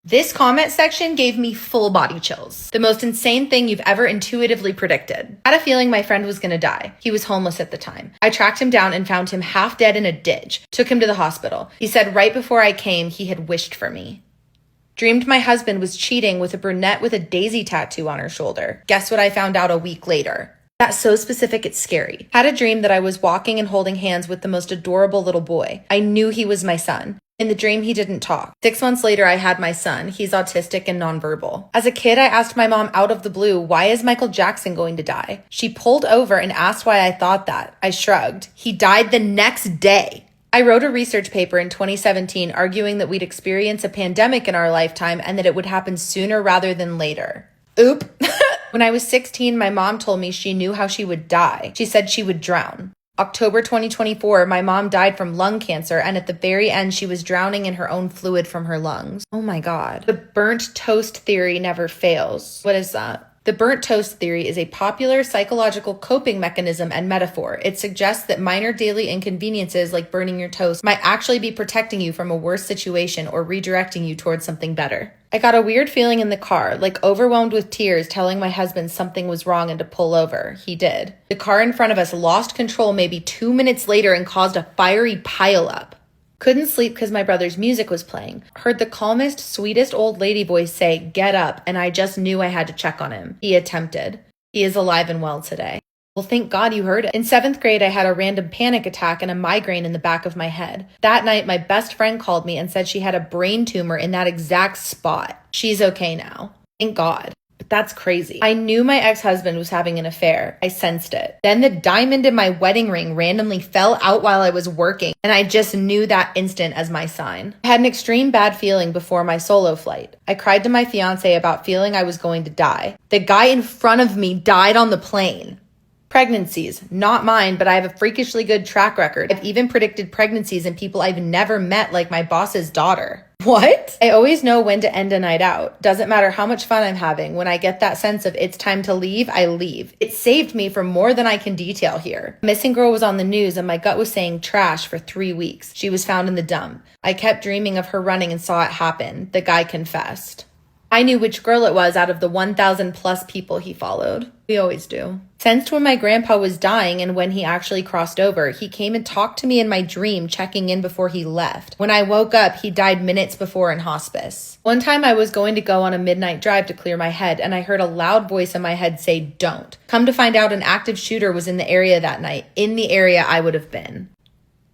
This comment section gave me full body chills. The most insane thing you've ever intuitively predicted. I had a feeling my friend was gonna die. He was homeless at the time. I tracked him down and found him half dead in a ditch. Took him to the hospital. He said right before I came, he had wished for me. Dreamed my husband was cheating with a brunette with a daisy tattoo on her shoulder. Guess what I found out a week later? That's so specific, it's scary. Had a dream that I was walking and holding hands with the most adorable little boy. I knew he was my son. In the dream, he didn't talk. 6 months later, I had my son. He's autistic and nonverbal. As a kid, I asked my mom out of the blue, why is Michael Jackson going to die? She pulled over and asked why I thought that. I shrugged. He died the next day. I wrote a research paper in 2017 arguing that we'd experience a pandemic in our lifetime and that it would happen sooner rather than later. Oop. When I was 16, my mom told me she knew how she would die. She said she would drown. October 2024, my mom died from lung cancer, and at the very end, she was drowning in her own fluid from her lungs. Oh my God. The burnt toast theory never fails. What is that? The burnt toast theory is a popular psychological coping mechanism and metaphor. It suggests that minor daily inconveniences like burning your toast might actually be protecting you from a worse situation or redirecting you towards something better. I got a weird feeling in the car, like overwhelmed with tears, telling my husband something was wrong and to pull over. He did. The car in front of us lost control maybe 2 minutes later and caused a fiery pileup. Couldn't sleep because my brother's music was playing. Heard the calmest, sweetest old lady voice say, "Get up," and I just knew I had to check on him. He attempted. He is alive and well today. Well, thank God you heard it. In 7th grade, I had a random panic attack and a migraine in the back of my head. That night, my best friend called me and said she had a brain tumor in that exact spot. She's okay now. Thank God. But that's crazy. I knew my ex-husband was having an affair. I sensed it. Then the diamond in my wedding ring randomly fell out while I was working, and I just knew that instant as my sign. I had an extreme bad feeling before my solo flight. I cried to my fiance about feeling I was going to die. The guy in front of me died on the plane. Pregnancies, not mine, but I have a freakishly good track record. I've even predicted pregnancies in people I've never met, like my boss's daughter. What? I always know when to end a night out. Doesn't matter how much fun I'm having. When I get that sense of it's time to leave, I leave. It saved me from more than I can detail here. A missing girl was on the news and my gut was saying trash for 3 weeks. She was found in the dump. I kept dreaming of her running and saw it happen. The guy confessed. I knew which girl it was out of the 1,000 plus people he followed. We always do. Sensed when my grandpa was dying and when he actually crossed over. He came and talked to me in my dream, checking in before he left. When I woke up, he died minutes before in hospice. One time I was going to go on a midnight drive to clear my head, and I heard a loud voice in my head say, "Don't." Come to find out, an active shooter was in the area that night, in the area I would have been.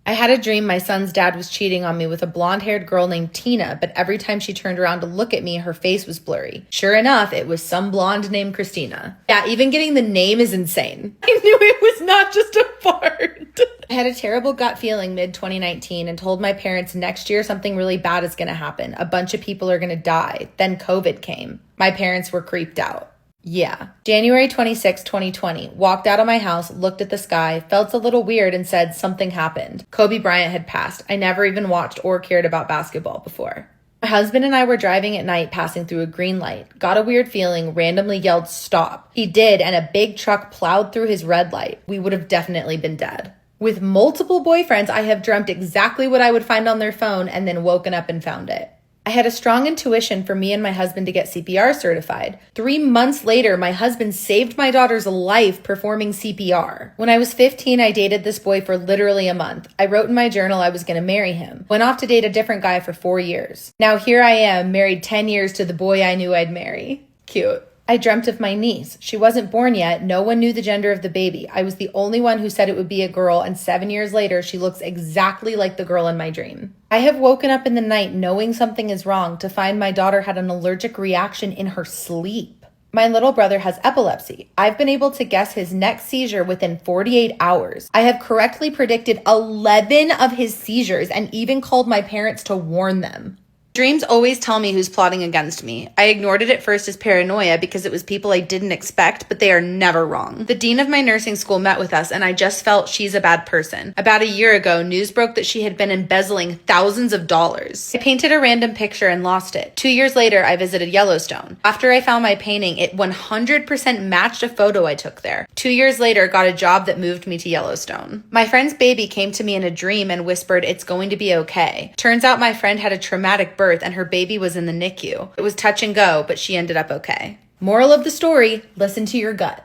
I had a dream my son's dad was cheating on me with a blonde-haired girl named Tina, but every time she turned around to look at me, her face was blurry. Sure enough, it was some blonde named Christina. Yeah, even getting the name is insane. I knew it was not just a fart. I had a terrible gut feeling mid-2019 and told my parents next year something really bad is going to happen. A bunch of people are going to die. Then COVID came. My parents were creeped out. Yeah. January 26, 2020, walked out of my house, looked at the sky, felt a little weird and said something happened. Kobe Bryant had passed. I never even watched or cared about basketball before. My husband and I were driving at night passing through a green light. Got a weird feeling, randomly yelled stop. He did, and a big truck plowed through his red light. We would have definitely been dead. With multiple boyfriends, I have dreamt exactly what I would find on their phone and then woken up and found it. I had a strong intuition for me and my husband to get CPR certified. 3 months later, my husband saved my daughter's life performing CPR. When I was 15, I dated this boy for literally a month. I wrote in my journal I was going to marry him. Went off to date a different guy for 4 years. Now here I am, married 10 years to the boy I knew I'd marry. Cute. I dreamt of my niece. She wasn't born yet. No one knew the gender of the baby. I was the only one who said it would be a girl, and 7 years later, she looks exactly like the girl in my dream. I have woken up in the night knowing something is wrong to find my daughter had an allergic reaction in her sleep. My little brother has epilepsy. I've been able to guess his next seizure within 48 hours. I have correctly predicted 11 of his seizures and even called my parents to warn them. Dreams always tell me who's plotting against me. I ignored it at first as paranoia because it was people I didn't expect, but they are never wrong. The dean of my nursing school met with us and I just felt she's a bad person. About a year ago, news broke that she had been embezzling thousands of dollars. I painted a random picture and lost it. 2 years later, I visited Yellowstone. After I found my painting, it 100% matched a photo I took there. 2 years later, got a job that moved me to Yellowstone. My friend's baby came to me in a dream and whispered, "It's going to be okay." Turns out my friend had a traumatic birth birth and her baby was in the NICU. It was touch and go, but she ended up okay. Moral of the story, listen to your gut.